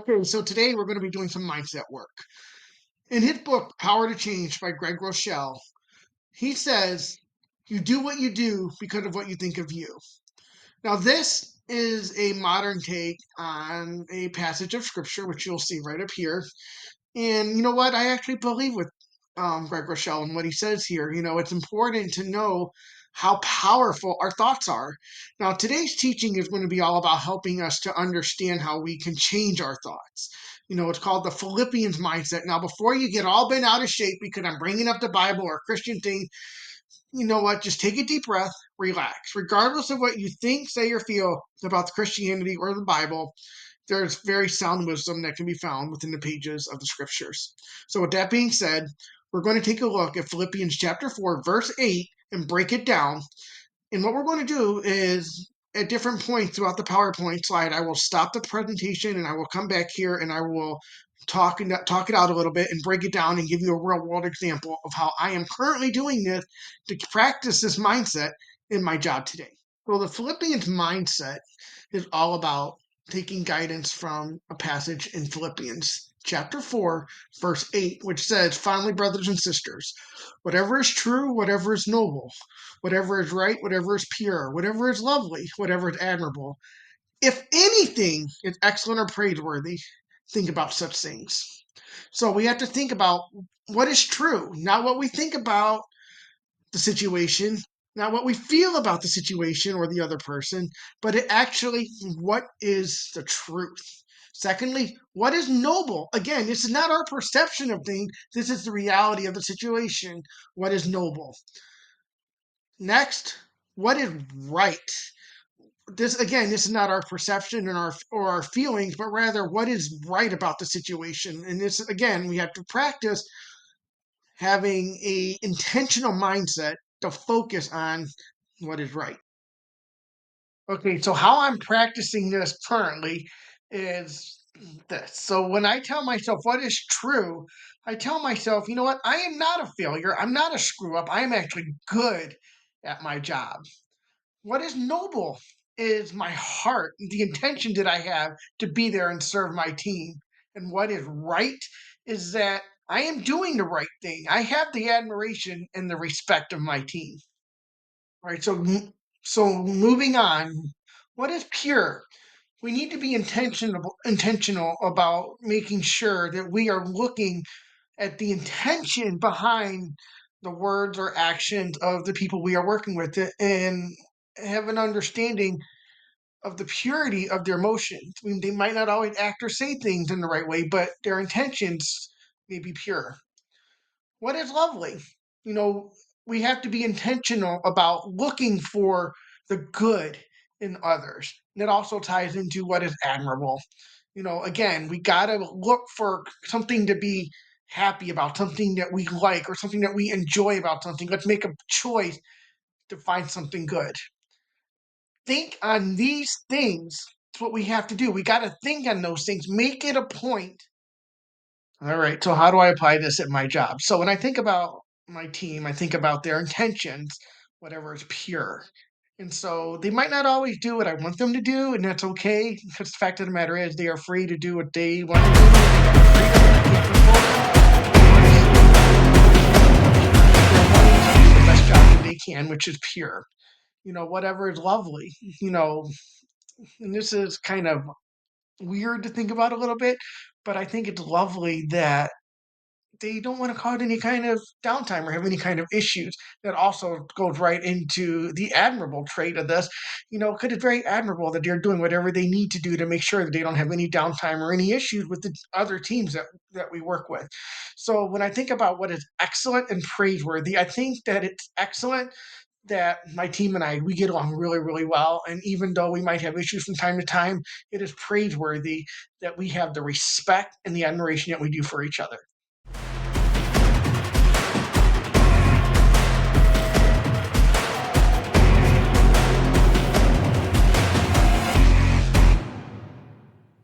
Okay, so today we're going to be doing some mindset work. In his book, Power to Change by Greg Rochelle, he says, you do what you do because of what you think of you. Now, this is a modern take on a passage of scripture, which you'll see right up here. And you know what? I actually believe with Greg Rochelle and what he says here. It's important to know how powerful our thoughts are. Now, today's teaching is going to be all about helping us to understand how we can change our thoughts. It's called the Philippians mindset. Now, before you get all bent out of shape because I'm bringing up the Bible or Christian thing, you know what? Just take a deep breath, relax. Regardless of what you think, say, or feel about Christianity or the Bible, there's very sound wisdom that can be found within the pages of the scriptures. So, with that being said, we're going to take a look at Philippians chapter 4, verse 8, and break it down. And what we're going to do is at different points throughout the PowerPoint slide, I will stop the presentation and I will come back here and I will talk it out a little bit and break it down and give you a real world example of how I am currently doing this to practice this mindset in my job today. Well, the Philippians mindset is all about taking guidance from a passage in Philippians chapter 4, verse 8, which says, finally, brothers and sisters, whatever is true, whatever is noble, whatever is right, whatever is pure, whatever is lovely, whatever is admirable, if anything is excellent or praiseworthy, think about such things. So we have to think about what is true, not what we think about the situation, not what we feel about the situation or the other person, but actually what is the truth. Secondly, what is noble? Again, this is not our perception of things. This is the reality of the situation. What is noble? Next, what is right? This is not our perception and our feelings, but rather what is right about the situation. And this, again, we have to practice having a intentional mindset to focus on what is right. Okay, so how I'm practicing this currently is this. So when I tell myself what is true, I tell myself, you know what? I am not a failure. I'm not a screw up. I am actually good at my job. What is noble is my heart, the intention that I have to be there and serve my team. And what is right is that I am doing the right thing. I have the admiration and the respect of my team. Right. So moving on, what is pure? We need to be intentional about making sure that we are looking at the intention behind the words or actions of the people we are working with and have an understanding of the purity of their emotions. I mean, they might not always act or say things in the right way, but their intentions may be pure. What is lovely? You know, we have to be intentional about looking for the good in others. And it also ties into what is admirable. Again, we got to look for something to be happy about, something that we like, or something that we enjoy about something. Let's make a choice to find something good. Think on these things. That's what we have to do. We got to think on those things, make it a point. All right. So, how do I apply this at my job? So, when I think about my team, I think about their intentions, whatever is pure. And so they might not always do what I want them to do, and that's okay. Because the fact of the matter is, they are free to do what they want to do. They are free to do the best job that they can, which is pure. Whatever is lovely. You know, and this is kind of weird to think about a little bit, but I think it's lovely that they don't want to cause any kind of downtime or have any kind of issues. That also goes right into the admirable trait of this, because it's very admirable that they're doing whatever they need to do to make sure that they don't have any downtime or any issues with the other teams that we work with. So when I think about what is excellent and praiseworthy, I think that it's excellent that my team and we get along really, really well. And even though we might have issues from time to time, it is praiseworthy that we have the respect and the admiration that we do for each other.